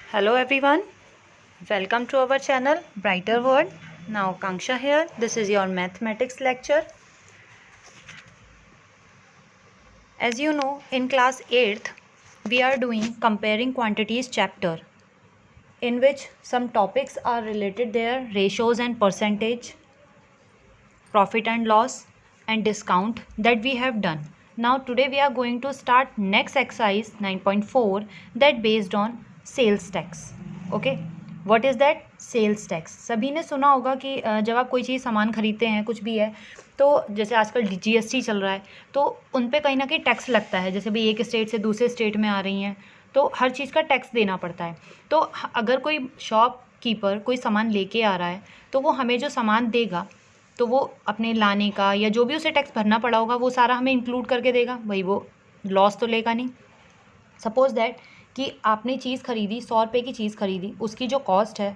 Hello everyone, welcome to our channel Brighter World. Now Kanksha here, this is your mathematics lecture. As you know, in class 8th, we are doing comparing quantities chapter, in which some topics are related there, ratios and percentage, profit and loss and discount that we have done. Now today we are going to start next exercise 9.4 that based on sales tax. Okay, what is that? Sales tax. सभी ने सुना होगा कि जब आप कोई चीज़ सामान खरीदते हैं, कुछ भी है, तो जैसे आजकल जीएसटी चल रहा है, तो उन पे कहीं ना कहीं टैक्स लगता है. जैसे भाई एक स्टेट से दूसरे स्टेट में आ रही हैं, तो हर चीज़ का टैक्स देना पड़ता है. तो अगर कोई शॉपकीपर कोई सामान लेके आ रहा है, तो वो हमें जो सामान देगा, तो वो अपने लाने का या जो भी उसे टैक्स भरना पड़ा होगा वो सारा हमें इंक्लूड करके देगा. भाई वो लॉस तो लेगा नहीं. सपोज़ दैट कि आपने चीज़ खरीदी, 100 रुपये की चीज़ खरीदी, उसकी जो कॉस्ट है,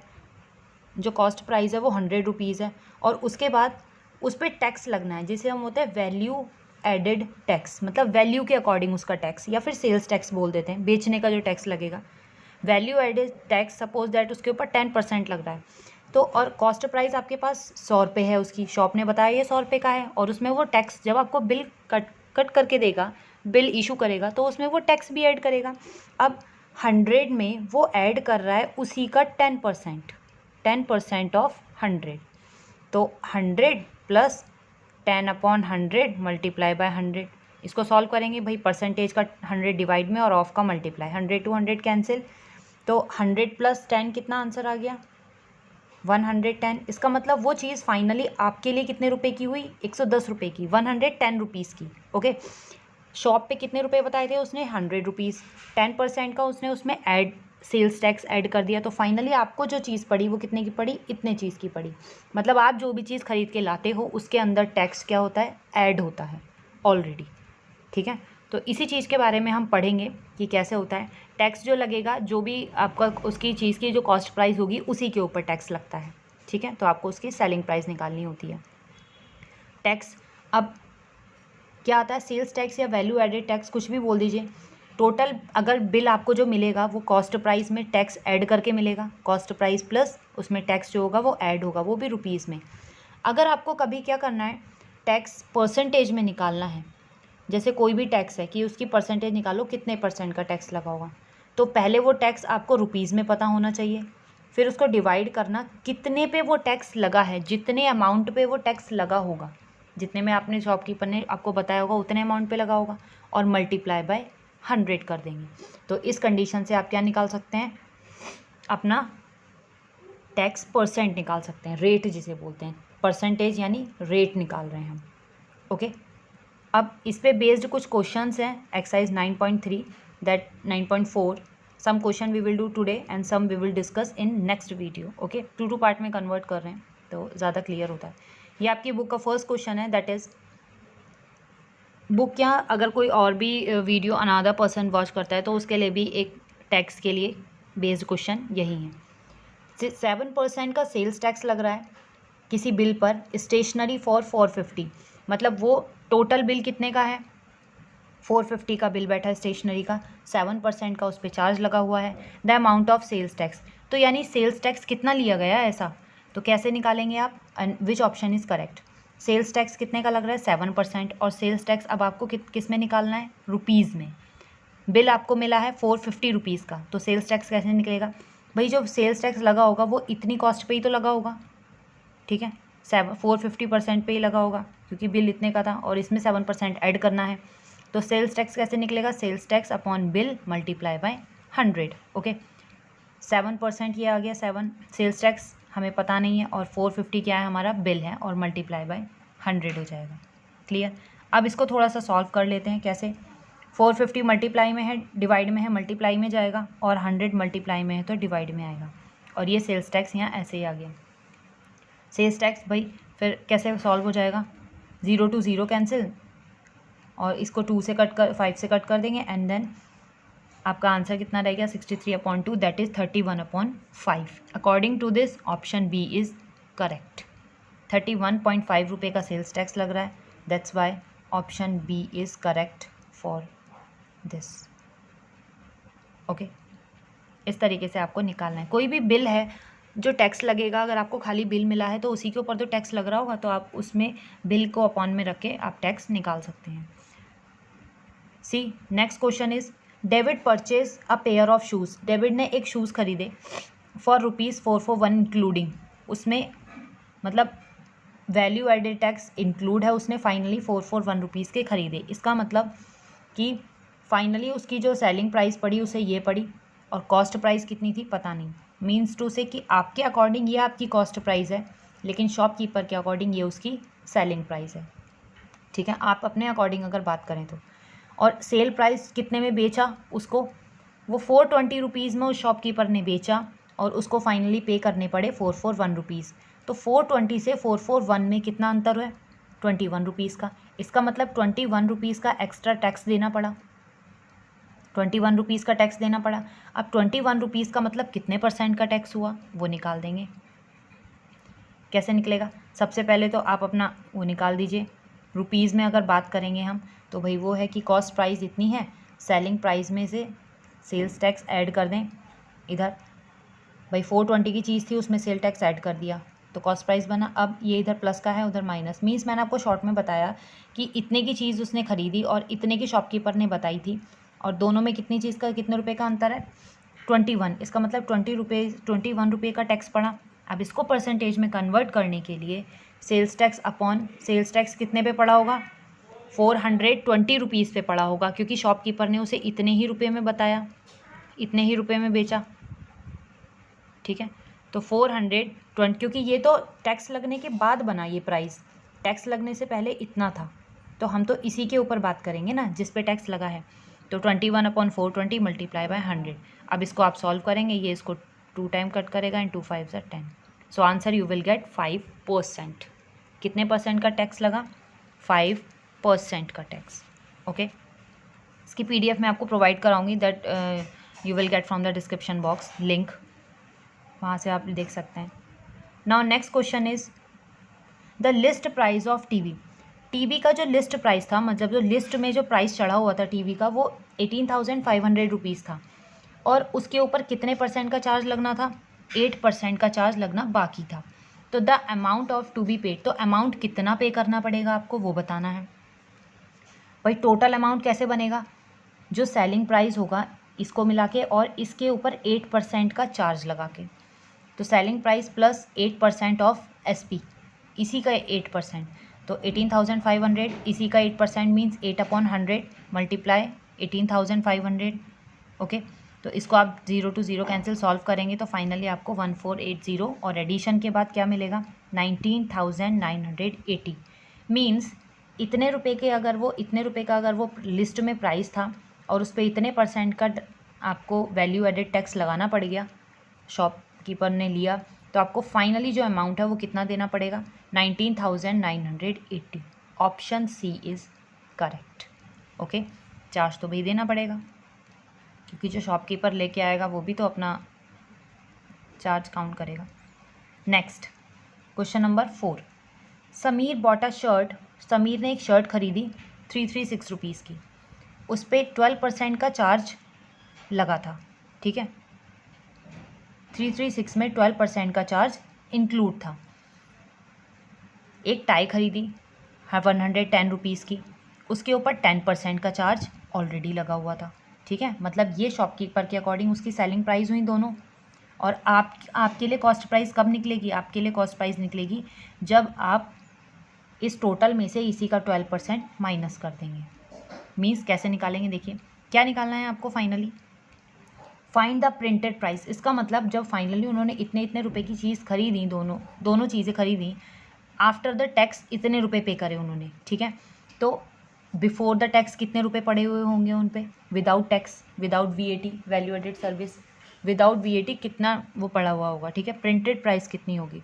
जो कॉस्ट प्राइस है वो 100 रुपीज़ है, और उसके बाद उस पर टैक्स लगना है जिसे हम होते हैं वैल्यू एडेड टैक्स, मतलब वैल्यू के अकॉर्डिंग उसका टैक्स, या फिर सेल्स टैक्स बोल देते हैं, बेचने का जो टैक्स लगेगा. Value added tax suppose that उसके ऊपर 10% लग रहा है, तो और कॉस्ट प्राइस आपके पास 100 रुपये है, उसकी शॉप ने बताया ये 100 रुपये का है, और उसमें वो टैक्स जब आपको बिल कट करके देगा, बिल इशू करेगा, तो उसमें वो टैक्स भी ऐड करेगा. अब 100 में वो ऐड कर रहा है उसी का 10% ऑफ 100, तो 100 प्लस 10/100 मल्टीप्लाई बाय 100. इसको सॉल्व करेंगे भाई, परसेंटेज का 100 डिवाइड में और ऑफ का मल्टीप्लाई, 100 to 100 कैंसिल, तो 100 प्लस 10 कितना आंसर आ गया? 110. इसका मतलब वो चीज़ फाइनली आपके लिए कितने रुपए की हुई? 110 रुपये की, 110 रुपीज़ की. ओके, शॉप पे कितने रुपए बताए थे उसने? 100 रुपीज़. 10% का उसने उसमें ऐड सेल्स टैक्स ऐड कर दिया, तो फाइनली आपको जो चीज़ पड़ी वो कितने की पड़ी? इतने चीज़ की पड़ी. मतलब आप जो भी चीज़ खरीद के लाते हो उसके अंदर टैक्स क्या होता है? ऐड होता है ऑलरेडी. ठीक है, तो इसी चीज़ के बारे में हम पढ़ेंगे कि कैसे होता है. टैक्स जो लगेगा, जो भी आपका उसकी चीज़ की जो कॉस्ट प्राइस होगी उसी के ऊपर टैक्स लगता है. ठीक है, तो आपको उसकी सेलिंग प्राइस निकालनी होती है. टैक्स अब क्या आता है? सेल्स टैक्स या वैल्यू एडेड टैक्स, कुछ भी बोल दीजिए. टोटल अगर बिल आपको जो मिलेगा वो कॉस्ट प्राइस में टैक्स ऐड करके मिलेगा. कॉस्ट प्राइस प्लस उसमें टैक्स जो होगा वो ऐड होगा, वो भी रुपीज़ में. अगर आपको कभी क्या करना है, टैक्स परसेंटेज में निकालना है, जैसे कोई भी टैक्स है कि उसकी परसेंटेज निकालो, कितने परसेंट का टैक्स लगा होगा, तो पहले वो टैक्स आपको रुपीज़ में पता होना चाहिए. फिर उसको डिवाइड करना कितने पे वो टैक्स लगा है, जितने अमाउंट पे वो टैक्स लगा होगा, जितने में आपने शॉपकीपर ने आपको बताया होगा उतने अमाउंट पे लगा होगा, और मल्टीप्लाई बाय 100 कर देंगे. तो इस कंडीशन से आप क्या निकाल सकते हैं? अपना टैक्स परसेंट निकाल सकते हैं, रेट जिसे बोलते हैं. परसेंटेज यानी रेट निकाल रहे हैं हम. ओके, अब इस पे बेस्ड कुछ क्वेश्चंस हैं. Exercise 9.3 that 9.4, some question we will do today and some we will discuss in next video. Okay, 2 part में कन्वर्ट कर रहे हैं तो ज़्यादा क्लियर होता है. ये आपकी बुक का फर्स्ट क्वेश्चन है, दैट इज़ बुक. क्या अगर कोई और भी वीडियो अनदर पर्सन वॉच करता है तो उसके लिए भी एक टैक्स के लिए बेस्ड क्वेश्चन यही है. 7% का सेल्स टैक्स लग रहा है किसी बिल पर, स्टेशनरी फॉर 450, मतलब वो टोटल बिल कितने का है? 450 का बिल बैठा है स्टेशनरी का, 7% का उस पर चार्ज लगा हुआ है. The amount of sales tax, तो यानी सेल्स टैक्स कितना लिया गया ऐसा, तो कैसे निकालेंगे आप? Which option is correct? Sales tax कितने का लग रहा है? 7%, और सेल्स टैक्स अब आपको किस में निकालना है? रुपीज़ में. बिल आपको मिला है 450 रुपीज़ का, तो सेल्स टैक्स कैसे निकलेगा? भाई जो सेल्स टैक्स लगा होगा वो इतनी कॉस्ट पे ही तो लगा होगा. ठीक है, 450% पे ही लगा होगा क्योंकि बिल इतने का था, और इसमें 7% ऐड करना है. तो सेल्स टैक्स कैसे निकलेगा? Sales tax upon bill multiply by 100. Okay, 7% ये आ गया, 7 सेल्स टैक्स हमें पता नहीं है, और 450 क्या है? हमारा बिल है, और मल्टीप्लाई बाय 100 हो जाएगा. क्लियर? अब इसको थोड़ा सा सॉल्व कर लेते हैं. कैसे? 450 मल्टीप्लाई में है, डिवाइड में है, मल्टीप्लाई में जाएगा, और 100 मल्टीप्लाई में है तो डिवाइड में आएगा, और ये सेल्स टैक्स यहाँ ऐसे ही आ गया. सेल्स टैक्स भाई फिर कैसे सॉल्व हो जाएगा? 0 to 0 कैंसिल, और इसको 2 से कट कर 5 से कट कर देंगे, एंड देन आपका आंसर कितना रहेगा? 63/2, that is 31/5. According to this option B is correct. 31.5 रुपये का सेल्स टैक्स लग रहा है, that's why option B is correct for this. Okay, इस तरीके से आपको निकालना है। कोई भी बिल है जो टैक्स लगेगा, अगर आपको खाली बिल मिला है तो उसी के ऊपर तो टैक्स लग रहा होगा, तो आप उसमें बिल को अपॉन में रख के आप टैक्स निकाल सकते हैं। See next question is David purchase a pair of shoes. David ने एक शूज़ खरीदे फॉर ₹441 इंक्लूडिंग, उसमें मतलब वैल्यू एडेड टैक्स इंक्लूड है, उसने फाइनली 441 रुपीज़ के खरीदे। इसका मतलब कि फाइनली उसकी जो सेलिंग प्राइस पड़ी उसे ये पड़ी, और कॉस्ट प्राइस कितनी थी पता नहीं। मीन्स टू से कि आपके अकॉर्डिंग ये आपकी कॉस्ट प्राइस है, लेकिन शॉपकीपर के अकॉर्डिंग ये उसकी सेलिंग प्राइस है। ठीक है, आप अपने अकॉर्डिंग अगर बात करें तो। और सेल प्राइस कितने में बेचा उसको, वो 420 रुपीज़ में उस शॉपकीपर ने बेचा, और उसको फाइनली पे करने पड़े 441 रुपीज़। तो 420 से 441 में कितना अंतर है, 21 रुपीज़ का। इसका मतलब 21 रुपीज़ का एक्स्ट्रा टैक्स देना पड़ा, 21 रुपीज़ का टैक्स देना पड़ा। अब 21 रुपीज़ का मतलब कितने % का टैक्स हुआ वो निकाल देंगे। कैसे निकलेगा, सबसे पहले तो आप अपना वो निकाल दीजिए। रुपीज़ में अगर बात करेंगे हम तो भाई वो है कि कॉस्ट प्राइस इतनी है, सेलिंग प्राइस में से सेल्स टैक्स ऐड कर दें। इधर भाई 420 की चीज़ थी, उसमें सेल टैक्स ऐड कर दिया तो कॉस्ट प्राइस बना। अब ये इधर प्लस का है उधर माइनस। मीन्स मैंने आपको शॉर्ट में बताया कि इतने की चीज़ उसने खरीदी और इतने की शॉपकीपर ने बताई थी, और दोनों में कितनी चीज़ का कितने रुपए का अंतर है, 21। इसका मतलब 21 रुपये का टैक्स पड़ा। अब इसको परसेंटेज में कन्वर्ट करने के लिए sales tax upon sales tax कितने पे पड़ा होगा, 420 रुपीज़ पे पड़ा होगा, क्योंकि शॉपकीपर ने उसे इतने ही रुपये में बताया, इतने ही रुपये में बेचा। ठीक है, तो 420, क्योंकि ये तो टैक्स लगने के बाद बना ये प्राइस, टैक्स लगने से पहले इतना था, तो हम तो इसी के ऊपर बात करेंगे ना जिस पे टैक्स लगा है। तो 21/420 मल्टीप्लाई बाय 100। अब इसको आप सॉल्व करेंगे, ये इसको 2 टाइम कट करेगा एंड 2 5 ज़ा 10। So answer you will gate 5%। कितने % का टैक्स लगा, 5% का टैक्स। ओके, इसकी PDF मैं आपको प्रोवाइड कराऊंगी, that you will get from the description box link, वहाँ से आप देख सकते हैं। Now next question is the list price of TV. TV का जो लिस्ट प्राइस था, मतलब जो लिस्ट में जो प्राइस चढ़ा हुआ था टीवी का, वो 18,500 रुपीज़ था, और उसके ऊपर कितने % का चार्ज लगना था, 8% का चार्ज लगना बाकी था। तो the amount of to be paid, तो अमाउंट कितना पे करना पड़ेगा आपको वो बताना है। भाई टोटल अमाउंट कैसे बनेगा, जो सेलिंग प्राइस होगा इसको मिला के और इसके ऊपर 8% का चार्ज लगा के, तो selling price plus 8% of SP, इसी का 8%, तो 18,500, इसी का 8% मीन्स 8/100 मल्टीप्लाई 18,500। ओके, तो इसको आप 0 to 0 कैंसिल सॉल्व करेंगे तो फाइनली आपको 1480, और एडिशन के बाद क्या मिलेगा, 19,980। मीन्स इतने रुपए के अगर वो इतने रुपए का अगर वो लिस्ट में प्राइस था और उस पर इतने % का आपको वैल्यू एडेड टैक्स लगाना पड़ गया, शॉपकीपर ने लिया, तो आपको फाइनली जो अमाउंट है वो कितना देना पड़ेगा, 19,980। Option C is correct. Okay, charge तो भाई देना पड़ेगा, क्योंकि जो शॉपकीपर लेके आएगा वो भी तो अपना चार्ज काउंट करेगा। Next question number 4, Sameer bought a shirt. Sameer ने एक शर्ट खरीदी 336 रुपीज़ की, उस पर 12% का चार्ज लगा था। ठीक है, 336 में 12% का चार्ज इंक्लूड था। एक टाई खरीदी 110 रुपीज़ की, उसके ऊपर 10% का चार्ज ऑलरेडी लगा हुआ था। ठीक है, मतलब ये शॉपकीपर के अकॉर्डिंग उसकी सेलिंग प्राइस हुई दोनों। और आपके लिए कॉस्ट प्राइस कब निकलेगी, आपके लिए कॉस्ट प्राइस निकलेगी जब आप इस टोटल में से इसी का 12% माइनस कर देंगे। मीन्स कैसे निकालेंगे, देखिए क्या निकालना है आपको, finally find the printed price. इसका मतलब जब फाइनली उन्होंने इतने इतने रुपए की चीज़ खरीदी, दोनों चीज़ें खरीदी, आफ्टर द टैक्स इतने रुपए पे करे उन्होंने। ठीक है, तो बिफोर द टैक्स कितने रुपए पड़े हुए होंगे उन पे, without tax, without VAT, value added service, without VAT कितना वो पड़ा हुआ होगा। ठीक है, प्रिंटेड प्राइस कितनी होगी,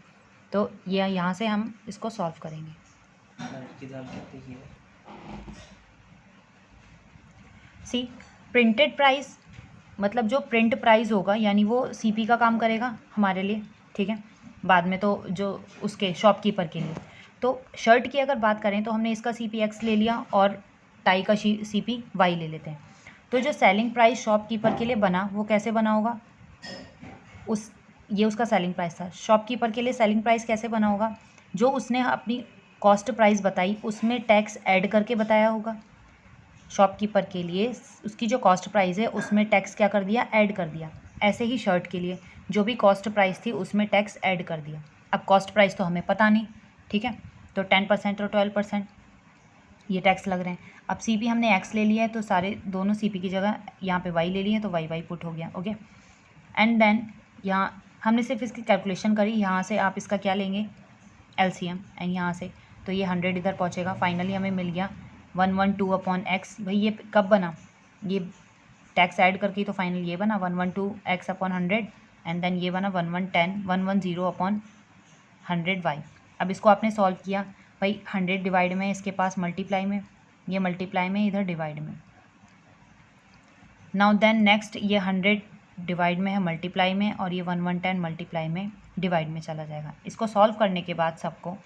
तो ये यहाँ से हम इसको सॉल्व करेंगे। सी प्रिंटेड प्राइस मतलब जो प्रिंट प्राइस होगा, यानी वो CP का काम करेगा हमारे लिए। ठीक है, बाद में तो जो उसके शॉपकीपर के लिए। तो शर्ट की अगर बात करें तो हमने इसका CP X ले लिया और टाई का CP Y ले लेते हैं। तो जो सेलिंग प्राइस शॉपकीपर के लिए बना वो कैसे बना होगा, ये उसका सेलिंग प्राइस था। शॉपकीपर के लिए सेलिंग प्राइस कैसे बना होगा, जो उसने अपनी कॉस्ट प्राइस बताई उसमें टैक्स ऐड करके बताया होगा। शॉपकीपर के लिए उसकी जो कॉस्ट प्राइस है उसमें टैक्स क्या कर दिया, ऐड कर दिया। ऐसे ही शर्ट के लिए जो भी कॉस्ट प्राइस थी उसमें टैक्स ऐड कर दिया। अब कॉस्ट प्राइस तो हमें पता नहीं, ठीक है, तो 10% और 12% ये टैक्स लग रहे हैं। अब सीपी हमने एक्स ले लिया है तो सारे दोनों सीपी की जगह यहाँ पे वाई ले लिए तो वाई पुट हो गया। ओके, एंड देन यहाँ हमने सिर्फ इसकी कैलकुलेशन करी, यहाँ से आप इसका क्या लेंगे, एलसीएम, एंड यहाँ से तो ये 100 इधर पहुँचेगा। फाइनली हमें मिल गया 112/x। भाई ये कब बना, ये टैक्स ऐड करके, तो फाइनल ये बना 112x/100 एंड देन ये बना 110/100y। अब इसको आपने सॉल्व किया, भाई 100 डिवाइड में, इसके पास मल्टीप्लाई में, ये मल्टीप्लाई में, इधर डिवाइड में। नाउ देन नेक्स्ट ये 100 डिवाइड में है, मल्टीप्लाई में, और ये 110 मल्टीप्लाई में, डिवाइड में चला जाएगा। इसको सॉल्व करने के बाद सबको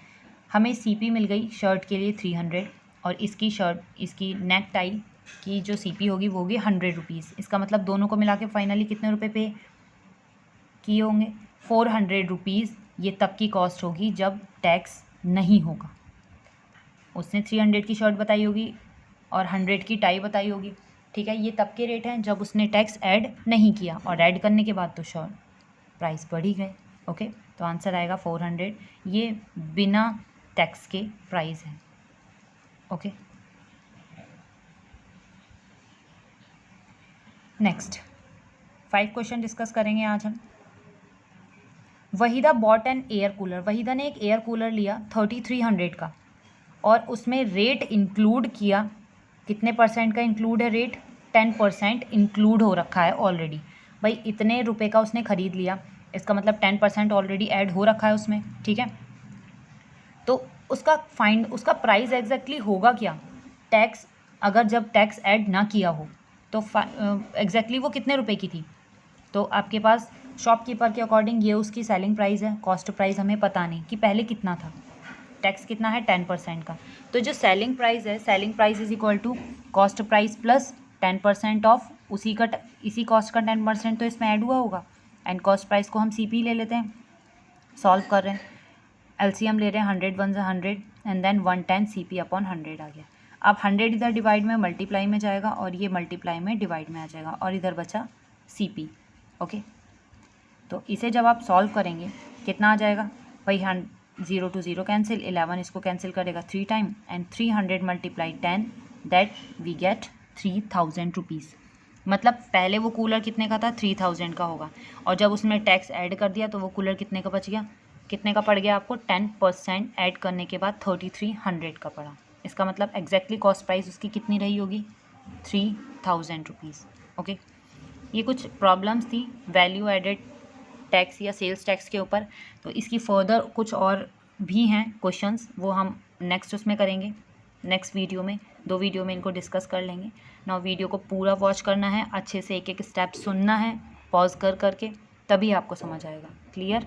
हमें सीपी मिल गई शर्ट के लिए 300 और इसकी इसकी नेक टाई की जो सीपी होगी वो होगी 100 रुपीज़। इसका मतलब दोनों को मिला के फाइनली कितने रुपए पे किए होंगे, 400 रुपीज़। ये तब की कॉस्ट होगी जब टैक्स नहीं होगा। उसने 300 की शर्ट बताई होगी और 100 की टाई बताई होगी, ठीक है। ये तब के रेट हैं जब उसने टैक्स ऐड नहीं किया, और ऐड करने के बाद तो शर्ट प्राइस बढ़ ही गए। ओके, तो आंसर आएगा 400। ये बिना टैक्स के प्राइस हैं। ओके, नेक्स्ट 5 क्वेश्चन डिस्कस करेंगे आज हम। Waheeda bot N air cooler. Waheeda ने एक एयर कूलर लिया 3300 का और उसमें रेट इंक्लूड किया। कितने परसेंट का इंक्लूड है रेट, 10% इंक्लूड हो रखा है ऑलरेडी। भाई इतने रुपए का उसने ख़रीद लिया, इसका मतलब 10% ऑलरेडी ऐड हो रखा है उसमें, ठीक है। तो उसका प्राइस एग्जैक्टली होगा क्या, टैक्स अगर जब टैक्स ऐड ना किया हो तो एग्जैक्टली वो कितने रुपए की थी। तो आपके पास शॉपकीपर के अकॉर्डिंग ये उसकी सेलिंग प्राइस है, कॉस्ट प्राइस हमें पता नहीं कि पहले कितना था, टैक्स कितना है 10% का। तो जो सेलिंग प्राइस है, selling price is equal to cost price plus 10% of इसी कॉस्ट का 10% तो इसमें ऐड हुआ होगा। एंड कॉस्ट प्राइस को हम सीपी ले लेते हैं, सॉल्व कर रहे हैं, एलसीएम ले रहे हैं, 100 1 100 एंड देन 110 CP/100 आ गया। अब 100 इधर डिवाइड में मल्टीप्लाई में जाएगा और ये मल्टीप्लाई में डिवाइड में आ जाएगा और इधर बचा CP। ओके, तो इसे जब आप सॉल्व करेंगे कितना आ जाएगा, भाई 0 to 0 कैंसिल, 11 इसको कैंसिल करेगा 3 time and 300 × 10 that we get 3000 rupees. मतलब पहले वो कूलर कितने का था, 3000 का होगा, और जब उसमें टैक्स ऐड कर दिया तो वो कूलर कितने का बच गया, कितने का पड़ गया आपको, 10% ऐड करने के बाद 3300 का पड़ा। इसका मतलब एग्जैक्टली कॉस्ट प्राइस उसकी कितनी रही होगी, 3000 रुपीज़। ओके, ये कुछ प्रॉब्लम्स थी वैल्यू एडेड टैक्स या सेल्स टैक्स के ऊपर। तो इसकी फर्दर कुछ और भी हैं क्वेश्चंस, वो हम नेक्स्ट उसमें करेंगे, नेक्स्ट वीडियो में, 2 वीडियो में इनको डिस्कस कर लेंगे ना। वीडियो को पूरा वॉच करना है, अच्छे से एक एक स्टेप सुनना है, पॉज करके, तभी आपको समझ आएगा। Clear?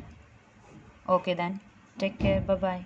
Okay then, take care, bye bye.